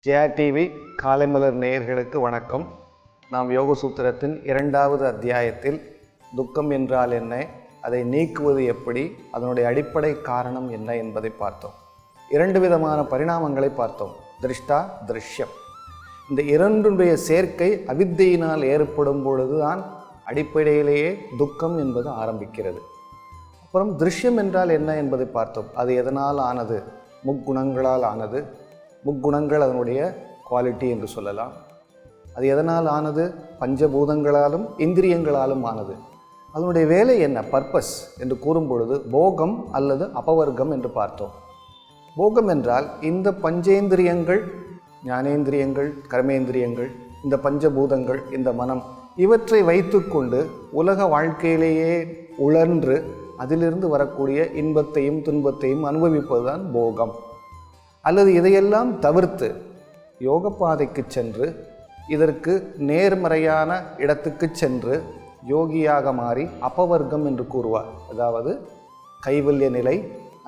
Jaya TV காலைமலர் நேயர்களுக்கு வணக்கம். நாம் யோக சூத்திரத்தின் 2வது அத்தியாயத்தில் துக்கம் என்றால் என்ன, அதை நீக்குவது எப்படி, அதனுடைய அடிப்படை காரணம் என்ன என்பதை பார்த்தோம். 2 விதமான பரிணாமங்களை பார்த்தோம், திருஷ்டா திருஷ்யம். இந்த இரண்டுடைய சேர்க்கை அவித்தையினால் ஏற்படும் பொழுதுதான் அடிப்படையிலேயே துக்கம் என்பது ஆரம்பிக்கிறது. அப்புறம் திருஷ்யம் என்றால் என்ன என்பதை பார்த்தோம். அது எதனால் ஆனது? முக்குணங்களால் ஆனது. முக்குணங்கள் அதனுடைய குவாலிட்டி என்று சொல்லலாம். அது எதனால் ஆனது? பஞ்சபூதங்களாலும் இந்திரியங்களாலும் ஆனது. அதனுடைய வேலை என்ன, பர்பஸ் என்று கூறும் பொழுது போகம் அல்லது அபவர்க்கம் என்று பார்த்தோம். போகம் என்றால் இந்த பஞ்சேந்திரியங்கள், ஞானேந்திரியங்கள், கர்மேந்திரியங்கள், இந்த பஞ்சபூதங்கள், இந்த மனம், இவற்றை வைத்துக்கொண்டு உலக வாழ்க்கையிலேயே உழன்று அதிலிருந்து வரக்கூடிய இன்பத்தையும் துன்பத்தையும் அனுபவிப்பதுதான் போகம். அல்லது இதையெல்லாம் தவிர்த்து யோக பாதைக்கு சென்று இதற்கு நேர்மறையான இடத்துக்கு சென்று யோகியாக மாறி அபவர்க்கம் என்று கூறுவார். அதாவது கைவல்ய நிலை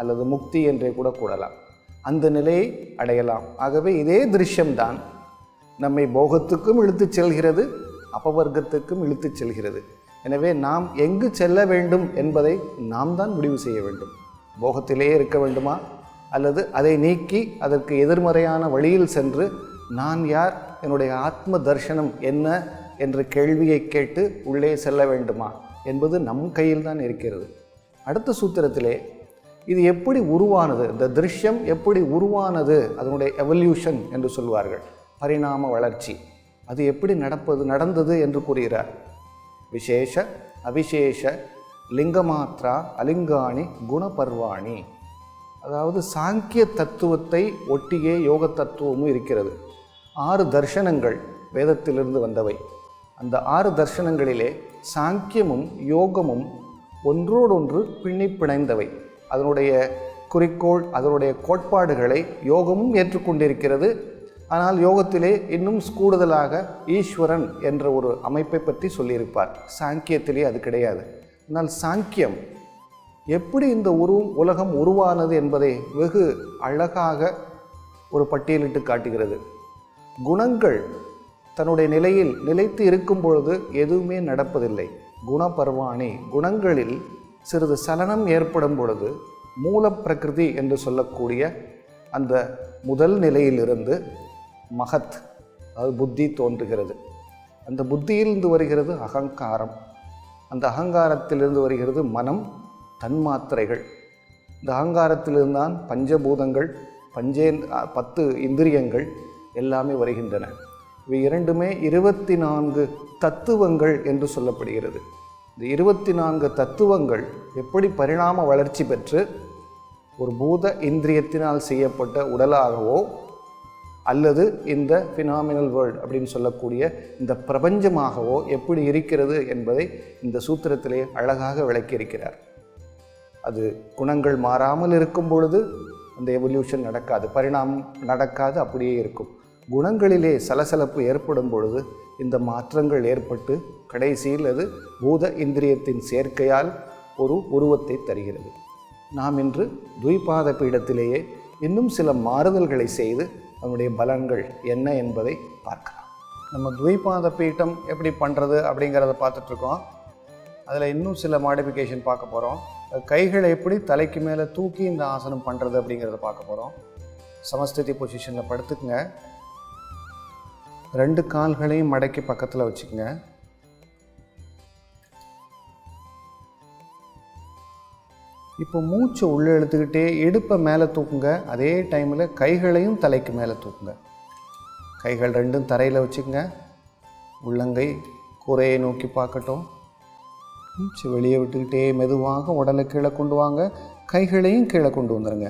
அல்லது முக்தி என்றே கூட கூறலாம். அந்த நிலையை அடையலாம். ஆகவே இதே திருஷ்யம்தான் நம்மை போகத்துக்கும் இழுத்துச் செல்கிறது, அபவர்க்கத்துக்கும் இழுத்துச் செல்கிறது. எனவே நாம் எங்கு செல்ல வேண்டும் என்பதை நாம் தான் முடிவு செய்ய வேண்டும். போகத்திலேயே இருக்க வேண்டுமா, அல்லது அதை நீக்கி அதற்கு எதிர்மறையான வழியில் சென்று நான் யார், என்னுடைய ஆத்ம தர்சனம் என்ன என்ற கேள்வியை கேட்டு உள்ளே செல்ல வேண்டுமா என்பது நம் கையில் தான் இருக்கிறது. அடுத்த சூத்திரத்திலே இது எப்படி உருவானது, இந்த திருஷ்யம் எப்படி உருவானது, அதனுடைய எவல்யூஷன் என்று சொல்வார்கள், பரிணாம வளர்ச்சி, அது எப்படி நடந்தது என்று கூறுகிறார். விசேஷ அவிசேஷ லிங்கமாத்ரா அலிங்காணி குணபர்வாணி. அதாவது சாங்கிய தத்துவத்தை ஒட்டியே யோக தத்துவமும் இருக்கிறது. 6 தர்சனங்கள் வேதத்திலிருந்து வந்தவை. அந்த 6 தர்சனங்களிலே சாங்கியமும் யோகமும் ஒன்றோடொன்று பின்னி பிணைந்தவை. அதனுடைய குறிக்கோள், அதனுடைய கோட்பாடுகளை யோகமும் ஏற்றுக்கொண்டிருக்கிறது. ஆனால் யோகத்திலே இன்னும் கூடுதலாக ஈஸ்வரன் என்ற ஒரு அமைப்பை பற்றி சொல்லியிருப்பார். சாங்கியத்திலே அது கிடையாது. ஆனால் சாங்கியம் எப்படி இந்த உலகம் உருவானது என்பதை வெகு அழகாக ஒரு பட்டியலிட்டு காட்டுகிறது. குணங்கள் தன்னுடைய நிலையில் நிலைத்து இருக்கும் பொழுது எதுவுமே நடப்பதில்லை. குணபர்வாணி, குணங்களில் சிறிது சலனம் ஏற்படும் பொழுது மூல பிரகிருதி என்று சொல்லக்கூடிய அந்த முதல் நிலையிலிருந்து மகத், அதாவது புத்தி தோன்றுகிறது. அந்த புத்தியிலிருந்து வருகிறது அகங்காரம். அந்த அகங்காரத்திலிருந்து வருகிறது மனம், தன்மாத்திரைகள். இந்த அகங்காரத்திலிருந்தான் பஞ்சபூதங்கள், 10 இந்திரியங்கள் எல்லாமே வருகின்றன. இவை இரண்டுமே 24 தத்துவங்கள் என்று சொல்லப்படுகிறது. இந்த 24 தத்துவங்கள் எப்படி பரிணாம வளர்ச்சி பெற்று ஒரு பூத இந்திரியத்தினால் செய்யப்பட்ட உடலாகவோ அல்லது இந்த ஃபினாமினல் வேர்ல்டு அப்படின்னு சொல்லக்கூடிய இந்த பிரபஞ்சமாகவோ எப்படி இருக்கிறது என்பதை இந்த சூத்திரத்திலே அழகாக விளக்கியிருக்கிறார். அது குணங்கள் மாறாமல் இருக்கும் பொழுது அந்த எவல்யூஷன் நடக்காது, பரிணாமம் நடக்காது, அப்படியே இருக்கும். குணங்களிலே சலசலப்பு ஏற்படும் பொழுது இந்த மாற்றங்கள் ஏற்பட்டு கடைசியில் அது பூத இந்திரியத்தின் சேர்க்கையால் ஒரு உருவத்தை தருகிறது. நாம் இன்று துய்பாத பீடத்திலேயே இன்னும் சில மாறுதல்களை செய்து அதனுடைய பலன்கள் என்ன என்பதை பார்க்கலாம். நம்ம துய்பாத பீடம் எப்படி பண்ணுறது அப்படிங்கிறத பார்த்துட்ருக்கோம். அதில் இன்னும் சில மாடிஃபிகேஷன் பார்க்க போகிறோம். கைகளை எப்படி தலைக்கு மேலே தூக்கி இந்த ஆசனம் பண்ணுறது அப்படிங்கிறத பார்க்க போகிறோம். சமஸ்திதி பொசிஷனில் படுத்துக்குங்க. 2 கால்களையும் மடக்கி பக்கத்தில் வச்சுக்கோங்க. இப்போ மூச்சை உள்ளே இழுத்துக்கிட்டே இடுப்பை மேலே தூக்குங்க. அதே டைமில் கைகளையும் தலைக்கு மேலே தூக்குங்க. கைகள் 2ம் தரையில் வச்சுக்கோங்க. உள்ளங்கை கூரையை நோக்கி பார்க்கட்டும். மூச்சு வெளியே விட்டுக்கிட்டே மெதுவாக உடலை கீழே கொண்டு வாங்க. கைகளையும் கீழே கொண்டு வந்துடுங்க.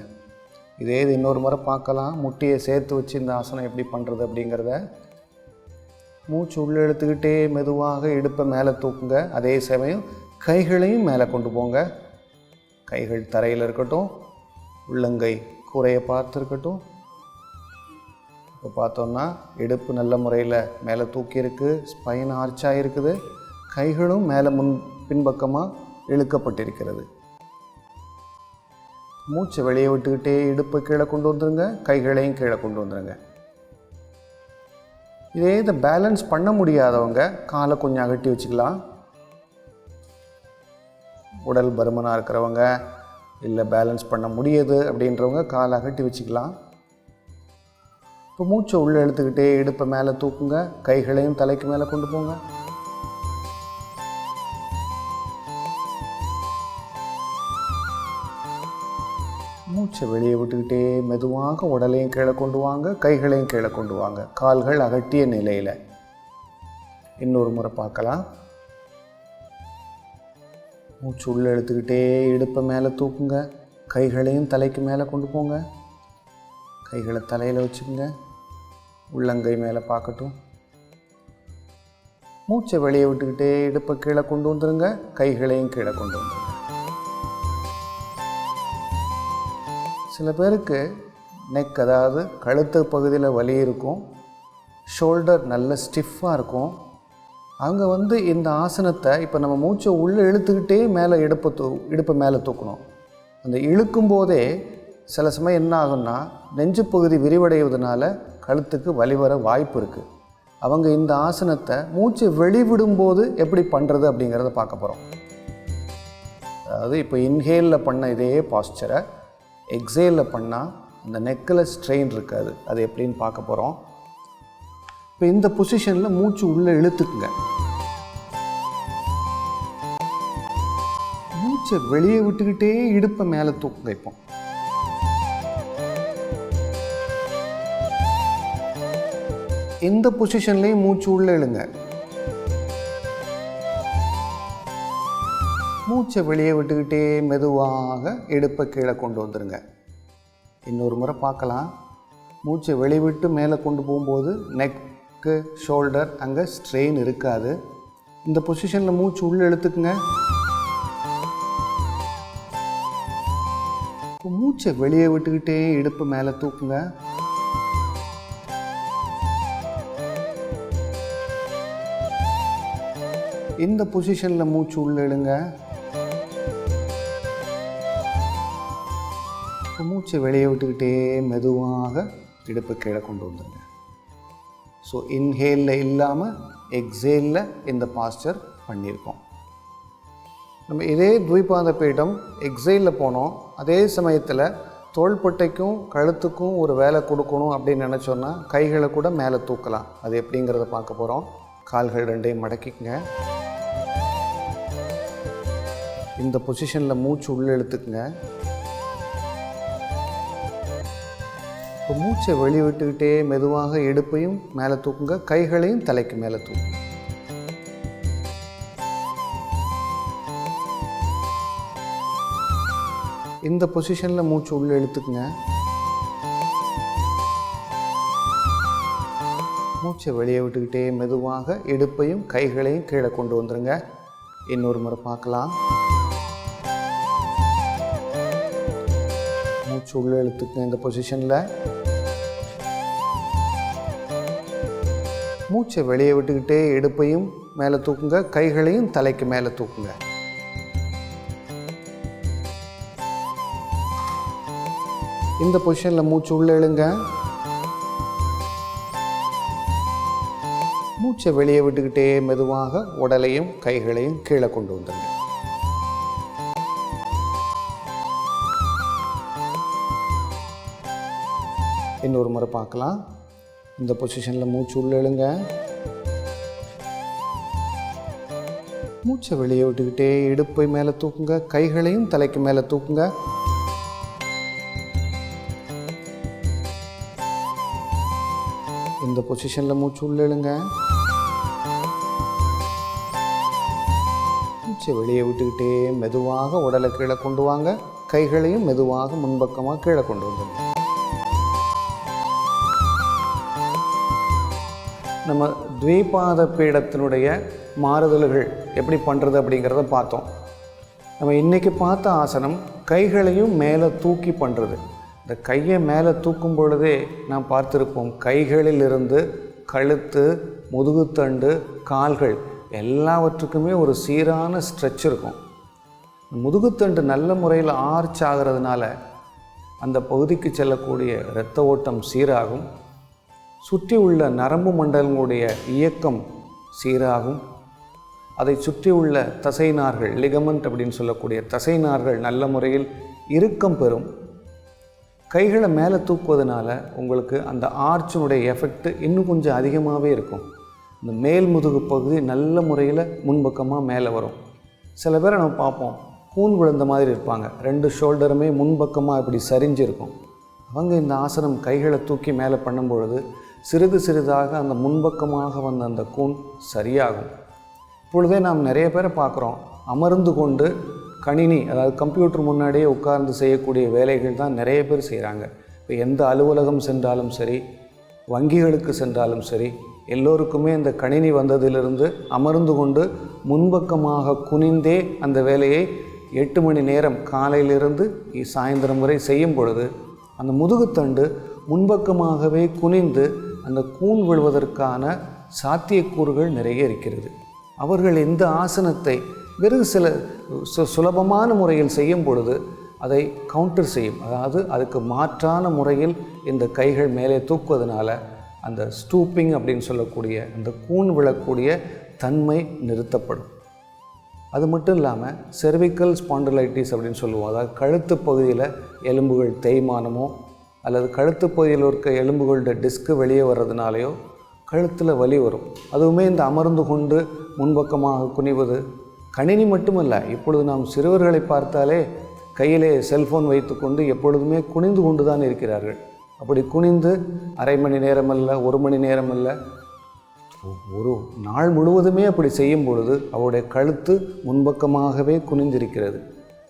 இது இன்னொரு முறை பார்க்கலாம். முட்டியை சேர்த்து வச்சு இந்த ஆசனம் எப்படி பண்ணுறது அப்படிங்கிறத. மூச்சு உள்ளே இழுத்துக்கிட்டே மெதுவாக இடுப்பை மேலே தூக்குங்க. அதே சமயம் கைகளையும் மேலே கொண்டு போங்க. கைகள் தரையில் இருக்கட்டும். உள்ளங்கை கூரையை பார்த்துருக்கட்டும். இப்போ பார்த்தோன்னா இடுப்பு நல்ல முறையில் மேலே தூக்கி இருக்குது, ஸ்பைன் ஆர்ச்சாக இருக்குது. கைகளும் மேலே பின்பக்கமாக இழுக்கப்பட்டிருக்கிறது. மூச்சை வெளியே விட்டுக்கிட்டே இடுப்பை கீழே கொண்டு வந்துடுங்க. கைகளையும் கீழே கொண்டு வந்துடுங்க. இதே இதை பேலன்ஸ் பண்ண முடியாதவங்க காலை கொஞ்சம் அகட்டி வச்சுக்கலாம். உடல் பருமனாக இருக்கிறவங்க இல்லை பேலன்ஸ் பண்ண முடியுது அப்படின்றவங்க காலை அகட்டி வச்சுக்கலாம். இப்போ மூச்சை உள்ளே இழுத்துக்கிட்டே இடுப்பை மேலே தூக்குங்க, கைகளையும் தலைக்கு மேலே கொண்டு போங்க. மூச்சை வெளியே விட்டுக்கிட்டே மெதுவாக உடலையும் கீழே கொண்டு வாங்க, கைகளையும் கீழே கொண்டு வாங்க, கால்கள் அகட்டிய நிலையில். இன்னொரு முறை பார்க்கலாம். மூச்சு உள்ளே இழுத்துக்கிட்டே இடுப்பை மேலே தூக்குங்க, கைகளையும் தலைக்கு மேலே கொண்டு போங்க, கைகளை தலையில் வச்சுக்கோங்க, உள்ளங்கை மேலே பார்க்கட்டும். மூச்சை வெளியே விட்டுக்கிட்டே இடுப்பை கீழே கொண்டு வந்துடுங்க, கைகளையும் கீழே கொண்டு வந்துடுங்க. சில பேருக்கு நெக், அதாவது கழுத்து பகுதியில் வலி இருக்கும், ஷோல்டர் நல்ல ஸ்டிஃபாக இருக்கும். அவங்க இந்த ஆசனத்தை இப்போ நம்ம மூச்சை உள்ளே இழுத்துக்கிட்டே மேலே இடுப்பை மேலே தூக்கணும். அந்த இழுக்கும் போதே சில சமயம் என்ன ஆகும்னா நெஞ்சு பகுதி விரிவடைவதனால கழுத்துக்கு வலி வர வாய்ப்பு இருக்குது. அவங்க இந்த ஆசனத்தை மூச்சை வெளிவிடும்போது எப்படி பண்ணுறது அப்படிங்கிறத பார்க்க போகிறோம். அதாவது இப்போ இன்ஹேலில் பண்ண இதே பாஸ்டரை எக்ஸேலில் பண்ணால் அந்த நெக்கில் ஸ்ட்ரெயின் இருக்காது. அது எப்படின்னு பார்க்க போகிறோம். இப்போ இந்த பொசிஷனில் மூச்சு உள்ளே இழுத்துக்குங்க, மூச்சை வெளியே விட்டுக்கிட்டே இடுப்பை மேலே தூக்குங்க. இப்போ இந்த பொசிஷன்லேயும் மூச்சு உள்ளே இழுங்க, மூச்சை வெளியே விட்டுக்கிட்டே மெதுவாக இடுப்பை கீழே கொண்டு வந்துடுங்க. இன்னொரு முறை பார்க்கலாம். மூச்சை வெளிவிட்டு மேலே கொண்டு போகும்போது நெக்கு, ஷோல்டர் அங்கே ஸ்ட்ரெயின் இருக்காது. இந்த பொசிஷனில் மூச்சு உள்ளே இழுத்துக்குங்க. இப்போ மூச்சை வெளியே விட்டுக்கிட்டே இடுப்பு மேலே தூக்குங்க. இந்த பொசிஷனில் மூச்சு உள்ளே இழுங்க. இப்போ மூச்சை வெளியே விட்டுக்கிட்டே மெதுவாக இடுப்பு கீழே கொண்டு வந்துடுங்க. ஸோ இன்ஹேலில் இல்லாமல் எக்ஸேலில் இந்த பாஸ்டர் பண்ணியிருக்கோம். நம்ம இதே த்விபாத பீடம் எக்ஸைலில் போனோம். அதே சமயத்தில் தோள்பட்டைக்கும் கழுத்துக்கும் ஒரு வேலை கொடுக்கணும் அப்படின்னு நினச்சோன்னா கைகளை கூட மேலே தூக்கலாம். அது எப்படிங்கிறத பார்க்க போகிறோம். கால்கள் ரெண்டையும் மடக்கிக்கங்க. இந்த பொசிஷனில் மூச்சு உள்ளே இழுத்துக்குங்க. இப்போ மூச்சை வெளியே விட்டுக்கிட்டே மெதுவாக இடுப்பையும் மேலே தூக்குங்க, கைகளையும் தலைக்கு மேலே தூக்குங்க. இந்த பொசிஷனில் மூச்சு உள்ளே இழுத்துக்குங்க. மூச்சை வெளியே விட்டுக்கிட்டே மெதுவாக இடுப்பையும் கைகளையும் கீழே கொண்டு வந்துடுங்க. இன்னொரு முறை பார்க்கலாம். மூச்சு உள்ளே இழுத்துக்குங்க. இந்த பொசிஷனில் மூச்சை வெளியே விட்டுக்கிட்டே இடுப்பையும் மேலே தூக்குங்க, கைகளையும் தலைக்கு மேலே தூக்குங்க. இந்த பொசிஷனில் மூச்சு உள்ளே இழுங்க. மூச்சை வெளியே விட்டுக்கிட்டே மெதுவாக உடலையும் கைகளையும் கீழே கொண்டு வந்துடுங்க. இன்னொரு முறை பார்க்கலாம். இந்த பொசிஷனில் மூச்சு உள்ளே இழுங்க. மூச்சை வெளியே விட்டுக்கிட்டே இடுப்பை மேலே தூக்குங்க, கைகளையும் தலைக்கு மேலே தூக்குங்க. இந்த பொசிஷனில் மூச்சு உள்ளே இழுங்க. மூச்சை வெளியே விட்டுக்கிட்டே மெதுவாக உடலை கீழே கொண்டு வாங்க, கைகளையும் மெதுவாக முன்பக்கமாக கீழே கொண்டு வந்துடுங்க. நம்ம த்விபாத பீடத்தினுடைய மாறுதல்கள் எப்படி பண்ணுறது அப்படிங்கிறத பார்த்தோம். நம்ம இன்றைக்கி பார்த்த ஆசனம் கைகளையும் மேலே தூக்கி பண்ணுறது. இந்த கையை மேலே தூக்கும் பொழுதே நாம் பார்த்துருப்போம், கைகளிலிருந்து கழுத்து, முதுகுத்தண்டு, கால்கள் எல்லாவற்றுக்குமே ஒரு சீரான ஸ்ட்ரெச் இருக்கும். முதுகுத்தண்டு நல்ல முறையில் ஆர்ச் ஆகிறதுனால அந்த பகுதிக்கு செல்லக்கூடிய இரத்த ஓட்டம் சீராகும். சுற்றி உள்ள நரம்பு மண்டலங்களுடைய இயக்கம் சீராகும். அதை சுற்றி உள்ள தசைநார்கள், லிகமெண்ட் அப்படின்னு சொல்லக்கூடிய தசைநார்கள் நல்ல முறையில் இறுக்கம் பெறும். கைகளை மேலே தூக்குவதனால உங்களுக்கு அந்த ஆர்ச்சினுடைய எஃபெக்ட் இன்னும் கொஞ்சம் அதிகமாகவே இருக்கும். இந்த மேல் முதுகு பகுதி நல்ல முறையில் முன்பக்கமாக மேலே வரும். சில பேரை நம்ம பார்ப்போம், கூன் விழுந்த மாதிரி இருப்பாங்க, 2 ஷோல்டருமே முன்பக்கமாக இப்படி சரிஞ்சிருக்கும். அவங்க இந்த ஆசனம் கைகளை தூக்கி மேலே பண்ணும் பொழுது சிறிது சிறிதாக அந்த முன்பக்கமாக வந்த அந்த கூன் சரியாகும். இப்பொழுதே நாம் நிறைய பேரை பார்க்குறோம், அமர்ந்து கொண்டு கணினி, அதாவது கம்ப்யூட்டர் முன்னாடியே உட்கார்ந்து செய்யக்கூடிய வேலைகள் தான் நிறைய பேர் செய்கிறாங்க. இப்போ எந்த அலுவலகம் சென்றாலும் சரி, வங்கிகளுக்கு சென்றாலும் சரி, எல்லோருக்குமே இந்த கணினி வந்ததிலிருந்து அமர்ந்து கொண்டு முன்பக்கமாக குனிந்தே அந்த வேலையை 8 மணி நேரம் காலையிலிருந்து சாயந்தரம் வரை செய்யும் பொழுது அந்த முதுகுத்தண்டு முன்பக்கமாகவே குனிந்து அந்த கூன் விழுவதற்கான சாத்தியக்கூறுகள் நிறைய இருக்கிறது. அவர்கள் இந்த ஆசனத்தை வெறும் சில சுலபமான முறையில் செய்யும் பொழுது அதை கவுண்டர் செய்யும். அதாவது அதுக்கு மாற்றான முறையில் இந்த கைகள் மேலே தூக்குவதனால அந்த ஸ்டூப்பிங் அப்படின்னு சொல்லக்கூடிய அந்த கூன் விழக்கூடிய தன்மை நிறுத்தப்படும். அது மட்டும் இல்லாமல் செர்விக்கல் ஸ்பாண்டிலைட்டிஸ் அப்படின்னு சொல்லுவோம். அதாவது கழுத்து பகுதியில் எலும்புகள் தேய்மானமோ அல்லது கழுத்து பகுதியில் இருக்க எலும்புகளோட டிஸ்க்கு வெளியே வர்றதுனாலையோ கழுத்தில் வலி வரும். அதுவுமே இந்த அமர்ந்து கொண்டு முன்பக்கமாக குனிவது. கணினி மட்டுமல்ல, இப்பொழுது நாம் சிறுவர்களை பார்த்தாலே கையிலே செல்ஃபோன் வைத்துக்கொண்டு எப்பொழுதுமே குனிந்து கொண்டு தான் இருக்கிறார்கள். அப்படி குனிந்து அரை மணி நேரம் அல்ல, 1 மணி நேரம் அல்ல, ஒரு நாள் முழுவதுமே அப்படி செய்யும் பொழுது அவருடைய கழுத்து முன்பக்கமாகவே குனிந்திருக்கிறது.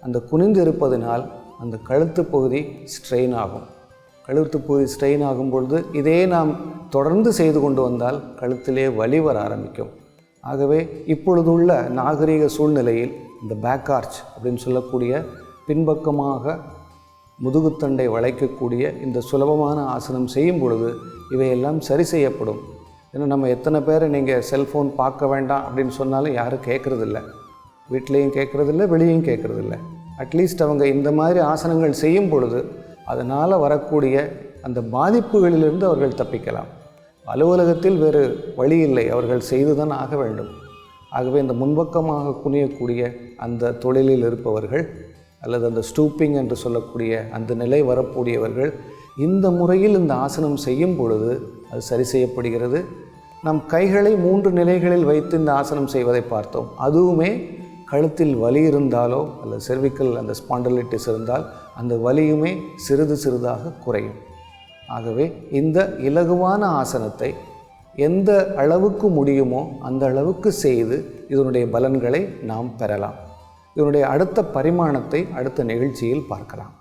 அந்த குனிந்து இருப்பதனால் அந்த கழுத்து பகுதி ஸ்ட்ரெயின் ஆகும். கழுத்து பகுதி ஸ்ட்ரெயின் ஆகும் பொழுது இதே நாம் தொடர்ந்து செய்து கொண்டு வந்தால் கழுத்திலே வலி வர ஆரம்பிக்கும். ஆகவே இப்பொழுதுள்ள நாகரிக சூழ்நிலையில் இந்த பேக் ஆர்ச் அப்படின்னு சொல்லக்கூடிய பின்பக்கமாக முதுகுத்தண்டை வளைக்கக்கூடிய இந்த சுலபமான ஆசனம் செய்யும் பொழுது இவையெல்லாம் சரி செய்யப்படும். ஏன்னா நம்ம எத்தனை பேரை நீங்கள் செல்ஃபோன் பார்க்க வேண்டாம் அப்படின்னு சொன்னாலும் யாரும் கேட்குறதில்ல, வீட்லேயும் கேட்குறதில்ல, வெளியும் கேட்குறதில்ல. அட்லீஸ்ட் அவங்க இந்த மாதிரி ஆசனங்கள் செய்யும் பொழுது அதனால் வரக்கூடிய அந்த பாதிப்புகளிலிருந்து அவர்கள் தப்பிக்கலாம். அலுவலகத்தில் வேறு வழி இல்லை, அவர்கள் செய்துதான் ஆக வேண்டும். ஆகவே இந்த முன்பக்கமாக குனியக்கூடிய அந்த தொழிலில் இருப்பவர்கள் அல்லது அந்த ஸ்டூப்பிங் என்று சொல்லக்கூடிய அந்த நிலை வரக்கூடியவர்கள் இந்த முறையில் இந்த ஆசனம் செய்யும் பொழுது அது சரி செய்யப்படுகிறது. நம் கைகளை 3 நிலைகளில் வைத்து இந்த ஆசனம் செய்வதை பார்த்தோம். அதுவுமே கழுத்தில் வலி இருந்தாலோ அல்லது செர்விக்கல் அந்த ஸ்பாண்டிலைட்டிஸ் இருந்தால் அந்த வலியுமே சிறிது சிறிதாக குறையும். ஆகவே இந்த இலகுவான ஆசனத்தை எந்த அளவுக்கு முடியுமோ அந்த அளவுக்கு செய்து இதனுடைய பலன்களை நாம் பெறலாம். இதனுடைய அடுத்த பரிமாணத்தை அடுத்த நிகழ்ச்சியில் பார்க்கலாம்.